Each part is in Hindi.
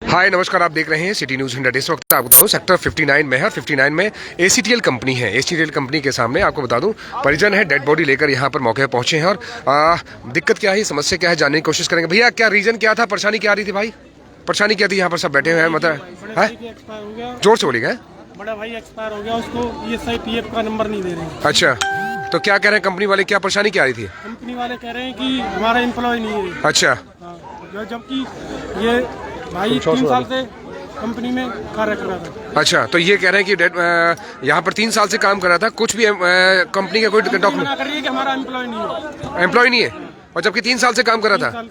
हाय नमस्कार, आप देख रहे हैं सिटी न्यूज़ 100। इस वक्त आपको बता दूं सेक्टर 59 में है। 59 में ACTL कंपनी है। ACTL कंपनी के सामने आपको बता दूं परिजन है डेड बॉडी लेकर यहाँ पर मौके पर पहुंचे हैं और दिक्कत क्या है, समस्या क्या है, जानने की कोशिश करेंगे। भैया क्या रीजन क्या था, परेशानी क्या आ रही थी भाई? परेशानी क्या थी? यहाँ पर सब बैठे हुए हैं, मतलब है जोर से बोलिएगा। बड़ा भाई एक्सपायर हो गया, उसको ESI PF का नंबर नहीं दे रहे हैं। अच्छा, तो क्या कह रहे हैं कंपनी वाले, क्या परेशानी क्या आ रही थी? कंपनी वाले कह रहे हैं कि हमारा एम्प्लॉय नहीं है। अच्छा, जबकि ये भाई 3 साल से कंपनी में कार्य कर रहा था। अच्छा, तो ये कह रहे हैं कि यहाँ पर 3 साल से काम कर रहा था, कुछ भी कंपनी का कोई डॉक्यूमेंट मना कर रही है कि हमारा एम्प्लॉय नहीं है। एम्प्लॉय नहीं है, और जबकि 3 साल से काम कर रहा था।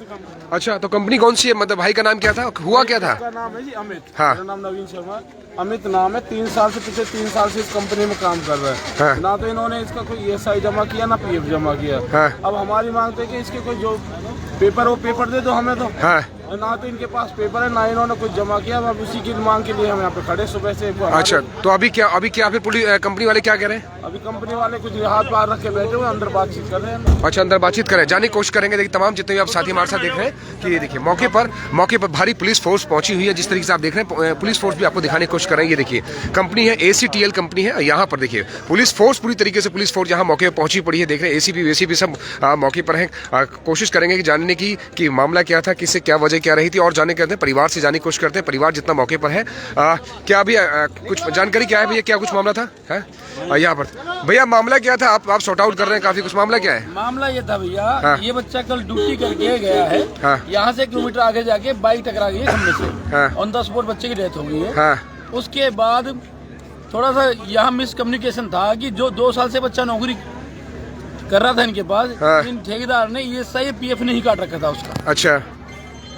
अच्छा, तो कंपनी कौन सी है, मतलब भाई का नाम क्या था, हुआ क्या था? का नाम है जी अमित। हाँ। मेरा नाम नवीन शर्मा, अमित नाम है। 3 साल से पिछले 3 साल से इस कंपनी में काम कर रहा है। हाँ। ना तो इन्होंने इसका कोई ESI जमा किया ना PF जमा किया। हाँ। अब हमारी मांग है कि इसके कोई जो पेपर वो पेपर दे दो हमें तो। हाँ। ना तो इनके पास पेपर है, ना इन्होंने कुछ जमा किया। अब उसी की मांग के लिए हम यहाँ पे खड़े सुबह से। अच्छा, तो अभी क्या फिर पुलिस कंपनी वाले क्या कह रहे हैं? अभी कंपनी वाले कुछ हाथ बाहर रख के बैठे हुए अंदर बातचीत कर रहे हैं। अच्छा, अंदर बातचीत करें, जाने की कोशिश करेंगे। देखिए तमाम जितने भी आप साथी हमारे साथ देख रहे हैं कि ये देखिए मौके पर भारी पुलिस फोर्स पहुंची हुई है। जिस तरीके से आप देख रहे हैं पुलिस फोर्स भी आपको दिखाने की कोशिश कर रहे हैं। ये देखिए कंपनी है ACTL कंपनी है। यहाँ पर देखिए पुलिस फोर्स पूरी तरीके से पुलिस फोर्स यहाँ मौके पर पहुंची पड़ी है। देख रहे हैं ACP सब मौके पर है। कोशिश करेंगे कि जानने की कि मामला क्या था, किससे क्या वजह क्या रही थी, और जानने करते हैं परिवार से जानने की कोशिश करते हैं। परिवार जितना मौके पर है, क्या अभी कुछ जानकारी क्या है भैया, क्या कुछ मामला था है यहाँ पर? भैया मामला क्या था, आप सॉर्ट आउट कर रहे हैं काफी कुछ, मामला क्या है? मामला ये था भैया, हाँ। ये बच्चा कल ड्यूटी करके गया है। हाँ। यहाँ से 1 किलोमीटर आगे जाके बाइक टकरा गई है खंबे से। हाँ। ऑन द स्पॉट बच्चे की डेथ हो गई है। हाँ। उसके बाद थोड़ा सा यहाँ मिसकम्युनिकेशन था कि जो 2 साल से बच्चा नौकरी कर रहा था इनके पास, हाँ। इन ठेकेदार ने ESI PF नहीं काट रखा था उसका, अच्छा,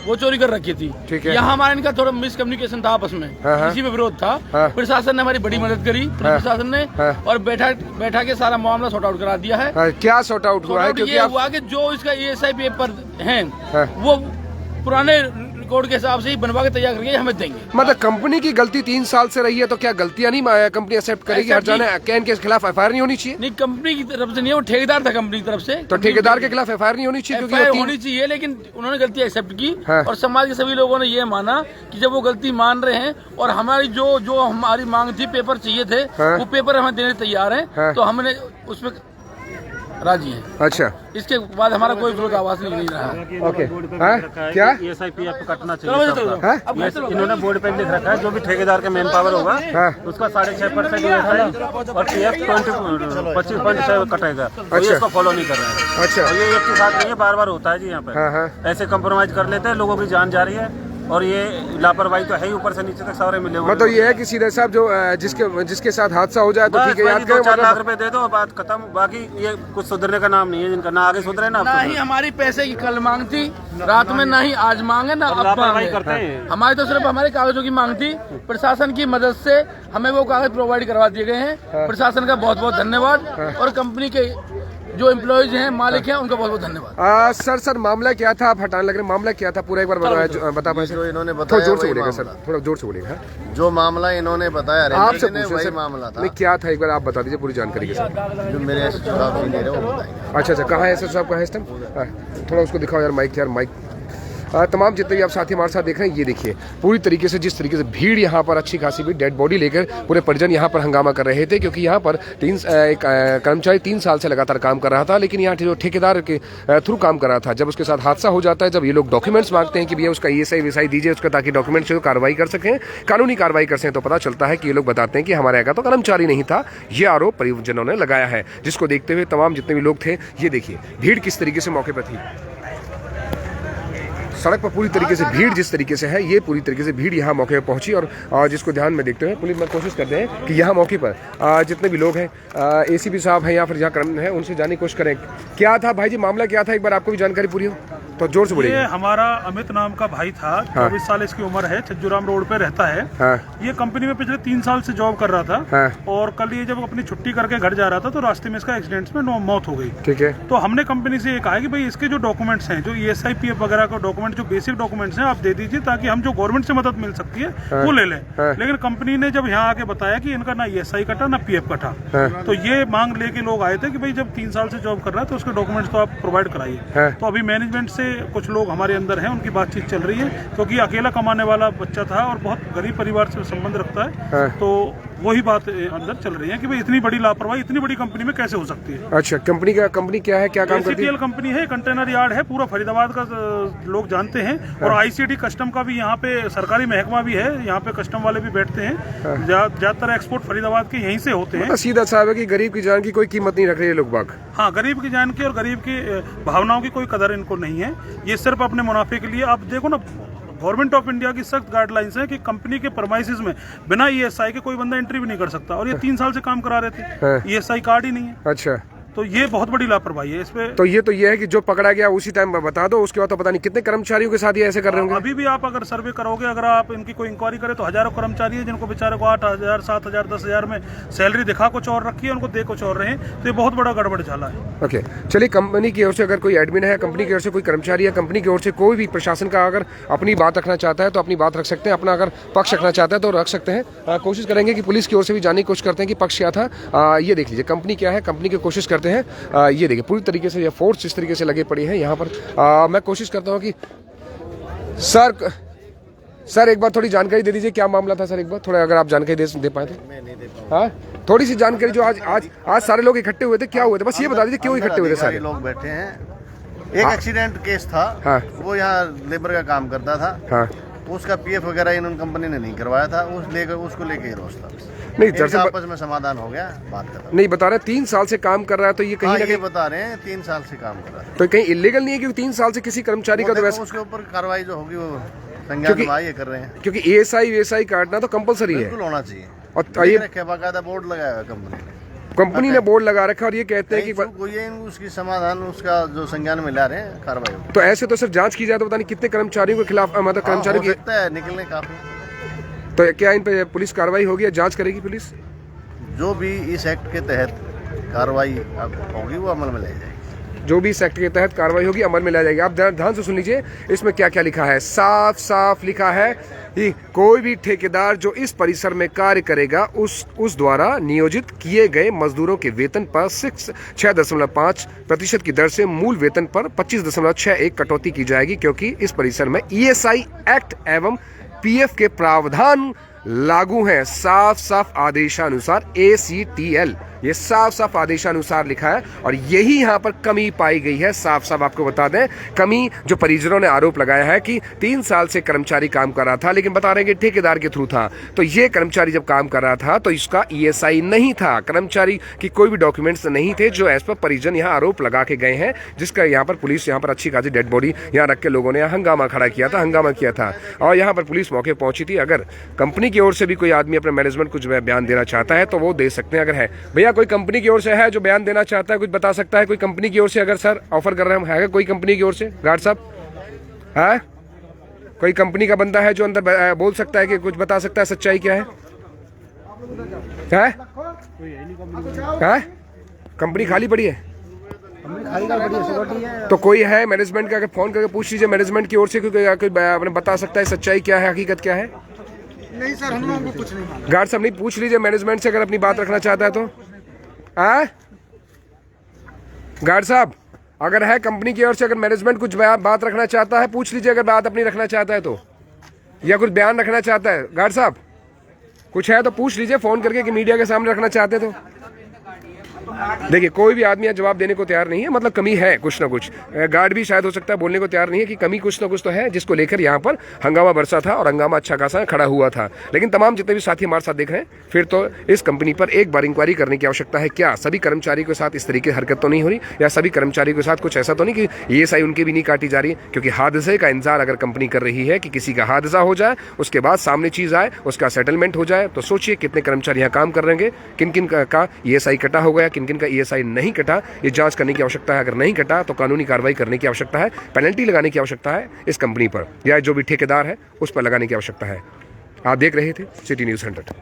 वो चोरी कर रखी थी। ठीक है। यहाँ हमारा इनका थोड़ा मिसकम्युनिकेशन था आपस में। हाँ, हाँ। इसी में विरोध था। हाँ। प्रशासन ने हमारी बड़ी मदद करी, प्रशासन ने, हाँ। और बैठा के सारा मामला सॉर्ट आउट करा दिया है। क्या सॉर्ट आउट हुआ है? क्योंकि ये आप हुआ कि जो इसका ESI पेपर हैं, हाँ। वो पुराने रिकॉर्ड के हिसाब से ही बनवा के तैयार करके हमें देंगे। मतलब कंपनी की गलती 3 साल से रही है, तो क्या गलतियां नहीं कंपनी एक्सेप्ट करेगी? हर जाने क्या इनके खिलाफ FIR नहीं होनी चाहिए? नहीं, कंपनी की तरफ से नहीं है, वो ठेकेदार था कंपनी की तरफ से। तो ठेकेदार के खिलाफ FIR नहीं होनी चाहिए? FIR होनी चाहिए, लेकिन उन्होंने गलती एक्सेप्ट की। हाँ। और समाज के सभी लोगों ने ये माना कि जब वो गलती मान रहे हैं और हमारी जो हमारी मांग थी, पेपर चाहिए थे, हाँ। वो पेपर हमें देने तैयार है। हाँ। तो हमने उसमें राजी है। अच्छा, इसके बाद हमारा कोई विरोध आवाज नहीं रहा। ओके। क्या ESI PF कटना चलो मुझे चलो हाँ? अब घर चलो। इन्होंने बोर्ड पे लिख रखा है जो भी ठेकेदार का मैन पावर होगा हाँ। उसका 6.5% ESI और PF 25.6 कटेगा। अच्छा। ये इसको फॉलो नहीं कर रहे हैं। अच्छा। और ये एक के साथ नहीं है, बार बार होता है जी यहाँ हाँ, हाँ। पे। ऐसे कंप्रोमाइज कर लेते हैं, लोगों की जान जा रही है। और ये लापरवाही तो है ही, ऊपर से नीचे तक सारे मिले हुए। मतलब ये है कि सीधे साहब जो जिसके साथ हादसा हो जाए तो ठीक है, याद करें 2-4 लाख मतलब रुपए दे दो, बात खत्म। बाकी ये कुछ सुधरने का नाम नहीं है जिनका, ना आगे सुधरे ना ना ही हमारी पैसे की कल मांग थी रात में, ना ही आज मांगे, ना अब मांगे। करते हैं। हमारी तो सिर्फ हमारे कागजों की मांग थी। प्रशासन की मदद से हमें वो कागज प्रोवाइड करवा दिए गए हैं। प्रशासन का बहुत बहुत धन्यवाद, और कंपनी के जो एम्प्लॉयज हैं, मालिक हैं, उनका बहुत बहुत धन्यवाद। सर मामला क्या था? आप हटाने लग रहे, मामला क्या था पूरा एक बार बता पाए? जो इन्होंने थोड़ा बताया जोर से वही बोलेगा मामला। सर, थोड़ा जोर से बोलेगा। जो मामला इन्होंने बताया आपसे ने पूछे वही सर, मामला था। नहीं क्या था, एक बार आप बता दीजिए पूरी जानकारी के साथ। जो मेरे जवाब नहीं दे रहे वो बताएंगे। अच्छा, कहाँ है सर साहब, कहाँ है इस टाइम? थोड़ा उसको दिखाओ यार, माइक। तमाम जितने भी आप साथी हमारे साथ देख रहे हैं, ये देखिए पूरी तरीके से जिस तरीके से भीड़ यहाँ पर अच्छी खासी भी डेड बॉडी लेकर पूरे परिजन यहाँ पर हंगामा कर रहे थे। क्योंकि यहाँ पर एक कर्मचारी 3 साल से लगातार काम कर रहा था, लेकिन यहाँ जो ठेकेदार के थ्रू काम कर रहा था, जब उसके साथ हादसा हो जाता है, जब ये लोग डॉक्यूमेंट्स मांगते हैं कि भैया उसका ESI विसाई दीजिए उसका, ताकि डॉक्यूमेंट से कार्रवाई कर सकें, कानूनी कार्रवाई कर सकें, तो पता चलता है कि ये लोग बताते हैं कि हमारे यहाँ का तो कर्मचारी नहीं था। ये आरोप परिजनों ने लगाया है, जिसको देखते हुए तमाम जितने भी लोग थे, ये देखिए भीड़ किस तरीके से मौके पर थी। सड़क पर पूरी तरीके से भीड़ जिस तरीके से है, ये पूरी तरीके से भीड़ यहाँ मौके पर पहुंची। और जिसको ध्यान में देखते हुए पुलिस में कोशिश करते हैं कि यहाँ मौके पर जितने भी लोग हैं, ACP साहब हैं या फिर जहाँ कर्म है, उनसे जानने की कोशिश करें क्या था भाई जी, मामला क्या था, एक बार आपको भी जानकारी पूरी हो तो जोर से बोलिए। ये हमारा अमित नाम का भाई था, 24 साल इसकी उम्र है, छज्जूराम रोड पे रहता है। हाँ। ये कंपनी में पिछले 3 साल से जॉब कर रहा था। हाँ। और कल ये जब अपनी छुट्टी करके घर जा रहा था तो रास्ते में इसका एक्सीडेंट में मौत हो गई। ठीक है। तो हमने कंपनी से ये कहा कि भाई इसके जो डॉक्यूमेंट्स हैं, जो ESI PF वगैरह का डॉक्यूमेंट डॉक्यूमेंट जो बेसिक डॉक्यूमेंट्स हैं आप दे दीजिए, ताकि हम जो गवर्नमेंट से मदद मिल सकती है वो ले लें। लेकिन कंपनी ने जब यहाँ आके बताया कि इनका ना ESI कटा ना PF कटा, तो ये मांग लेके लोग आए थे कि भाई जब 3 साल से जॉब कर रहा है तो उसके डॉक्यूमेंट्स तो आप प्रोवाइड कराइए। तो अभी मैनेजमेंट से कुछ लोग हमारे अंदर हैं, उनकी बातचीत चल रही है, क्योंकि अकेला कमाने वाला बच्चा था और बहुत गरीब परिवार से संबंध रखता है, तो वही बात अंदर चल रही है कि भाई इतनी बड़ी लापरवाही इतनी बड़ी कंपनी में कैसे हो सकती है। अच्छा, कंपनी क्या है, क्या काम करती है? ACTL कंपनी है, कंटेनर यार्ड है, पूरा फरीदाबाद का लोग जानते हैं। और ICD कस्टम का भी यहाँ पे सरकारी महकमा भी है, यहाँ पे कस्टम वाले भी बैठते हैं। ज्यादातर एक्सपोर्ट फरीदाबाद के यहीं से होते हैं। सीधा साहब है कि गरीब की जान की कोई कीमत नहीं रख रहे लोग बाग। हाँ, गरीब की जान की और गरीब की भावनाओं की कोई कदर इनको नहीं है। ये सिर्फ अपने मुनाफे के लिए। आप देखो ना, गवर्नमेंट ऑफ इंडिया की सख्त गाइडलाइंस है कि कंपनी के परमाइसिस में बिना ESI के कोई बंदा एंट्री भी नहीं कर सकता, और ये 3 साल से काम करा रहे थे, ESI कार्ड ही नहीं है। अच्छा, तो ये बहुत बड़ी लापरवाही है इस पे। तो ये है कि जो पकड़ा गया उसी टाइम बता दो, उसके बाद तो पता नहीं कितने कर्मचारियों के साथ ये ऐसे कर रहे होंगे। अभी भी आप अगर सर्वे करोगे, अगर आप इनकी कोई इंक्वायरी करें तो हजारों कर्मचारी है जिनको बेचारे को 8,000, 7,000, 10,000 में सैलरी दिखा कुछ और रखी है, उनको दे कुछ और रहे हैं। तो ये बहुत बड़ा गड़बड़ झाला है। ओके, चलिए, कंपनी की ओर से अगर कोई एडमिन है, कंपनी की ओर से कोई कर्मचारी है, कंपनी की ओर से कोई भी प्रशासन का अगर अपनी बात रखना चाहता है तो अपनी बात रख सकते हैं, अपना अगर पक्ष रखना चाहता है तो रख सकते हैं। कोशिश करेंगे कि पुलिस की ओर से भी जानने की कोशिश करते हैं कि पक्ष क्या था। ये देख लीजिए कंपनी क्या है, कंपनी की कोशिश करते हैं। ये देखिए पूरी तरीके से ये फोर्स जिस तरीके से लगे पड़ी है यहाँ पर। मैं कोशिश करता हूँ कि सर एक बार थोड़ी जानकारी दे दीजिए, क्या मामला था सर, एक बार थोड़ा अगर आप जानकारी दे पाए तो। मैं नहीं दे पाऊंगा। हाँ, थोड़ी सी जानकारी जो आज सारे लोग इकट्ठे हुए थे, क्या हुए थे, बस ये बता दीजिए क्यों इकट्ठे हुए थे सारे लोग बैठे हैं। एक एक्सीडेंट केस था। हाँ। वो यहाँ लेबर का काम करता था। हाँ, उसका PF वगैरह इन कंपनी ने नहीं करवाया था, उसको लेके ही रोष था। नहीं दरअसल आपस में समाधान हो गया, बात खत्म। नहीं बता रहे 3 साल से काम कर रहा है, तो ये कहीं ना ये कहीं बता रहे हैं 3 साल से काम कर रहा है, तो कहीं इलीगल नहीं है, क्योंकि 3 साल से किसी कर्मचारी का तो वैसे उसके ऊपर कार्रवाई जो होगी वो संज्ञान ये कर रहे हैं, क्योंकि ESI काटना तो कंपलसरी है, बिल्कुल होना चाहिए। और ये बाकायदा बोर्ड लगाया हुआ कंपनी ने बोर्ड लगा रखा है, और ये कहते हैं कि कोई उसकी समाधान उसका जो संज्ञान में ला रहे हैं कार्रवाई होगी। तो ऐसे तो सर जांच की जाए तो पता नहीं कितने कर्मचारियों के खिलाफ, मतलब कर्मचारियों की सकता है निकलने काफी। तो क्या इन पे पुलिस कार्रवाई होगी या जांच करेगी पुलिस? जो भी इस एक्ट के तहत कार्रवाई होगी वो अमल में लाई जाएगी। जो भी इस एक्ट के तहत कार्रवाई होगी अमल में लाई जाएगी। आप ध्यान से सुन लीजिए, इसमें क्या क्या लिखा है। साफ साफ लिखा है कि कोई भी ठेकेदार जो इस परिसर में कार्य करेगा उस द्वारा नियोजित किए गए मजदूरों के वेतन पर 6.5% की दर से मूल वेतन पर 25.61 कटौती की जाएगी, क्योंकि इस परिसर में ESI एक्ट एवं PF के प्रावधान लागू हैं। साफ साफ आदेशानुसार ACTL, ये साफ साफ आदेशानुसार लिखा है, और यही यहाँ पर कमी पाई गई है। साफ साफ आपको बता दें, कमी जो परिजनों ने आरोप लगाया है कि 3 साल से कर्मचारी काम कर रहा था, लेकिन बता रहे हैं कि ठेकेदार के थ्रू था। तो ये कर्मचारी जब काम कर रहा था तो इसका ESI नहीं था, कर्मचारी की कोई भी डॉक्यूमेंट्स नहीं थे, जो एज पर परिजन यहाँ आरोप लगा के गए हैं, जिसका यहाँ पर पुलिस यहाँ पर अच्छी खासी डेड बॉडी यहाँ रख के लोगों ने यहाँ हंगामा खड़ा किया था, हंगामा किया था, और यहाँ पर पुलिस मौके पहुंची थी। अगर कंपनी की ओर से भी कोई आदमी अपने मैनेजमेंट कुछ बयान देना चाहता है तो वो दे सकते हैं। अगर है भैया कोई कंपनी की ओर से है जो बयान देना चाहता है, कुछ बता सकता है कोई कंपनी की ओर से, अगर सर ऑफर कर रहे हैं, है कोई कंपनी की ओर से? गार्ड साहब है कोई कंपनी का बंदा है जो अंदर बोल सकता है कि कुछ बता सकता है सच्चाई क्या है? कंपनी खाली पड़ी है, तो कोई है मैनेजमेंट का? अगर फोन करके पूछ लीजिए मैनेजमेंट की ओर से, कोई बता सकता है सच्चाई क्या है, हकीकत क्या है? नहीं सर, हम लोगों को कुछ नहीं। गार्ड साहब नहीं पूछ लीजिए मैनेजमेंट से अगर अपनी बात रखना चाहता है तो। गार्ड साहब अगर है कंपनी की ओर से, अगर मैनेजमेंट कुछ बात रखना चाहता है पूछ लीजिए, अगर बात अपनी रखना चाहता है तो, या कुछ बयान रखना चाहता है। गार्ड साहब कुछ है तो पूछ लीजिए फोन करके कि मीडिया के सामने रखना चाहते तो। देखिए कोई भी आदमी जवाब देने को तैयार नहीं है, मतलब कमी है कुछ ना कुछ। गार्ड भी शायद हो सकता है बोलने को तैयार नहीं है कि कमी कुछ ना कुछ तो है, जिसको लेकर यहाँ पर हंगामा बरसा था, और हंगामा अच्छा खासा खड़ा हुआ था। लेकिन तमाम जितने भी साथी हमारे साथ देख रहे हैं, फिर तो इस कंपनी पर एक बार इंक्वायरी करने की आवश्यकता है। क्या सभी कर्मचारी के साथ इस तरीके की हरकत तो नहीं हो रही, या सभी कर्मचारी के साथ कुछ ऐसा तो नहीं कि ESI उनकी भी नहीं काटी जा रही? क्योंकि हादसे का इंतजार अगर कंपनी कर रही है कि किसी का हादसा हो जाए, उसके बाद सामने चीज आए, उसका सेटलमेंट हो जाए, तो सोचिए कितने कर्मचारी यहाँ काम कर रहे हैं, किन किन का ESI कटा हो गया, किन किन का ESI नहीं कटा, ये जांच करने की आवश्यकता है। अगर नहीं कटा तो कानूनी कार्रवाई करने की आवश्यकता है, पेनल्टी लगाने की आवश्यकता है इस कंपनी पर, या जो भी ठेकेदार है उस पर लगाने की आवश्यकता है। आप देख रहे थे सिटी न्यूज़ 100।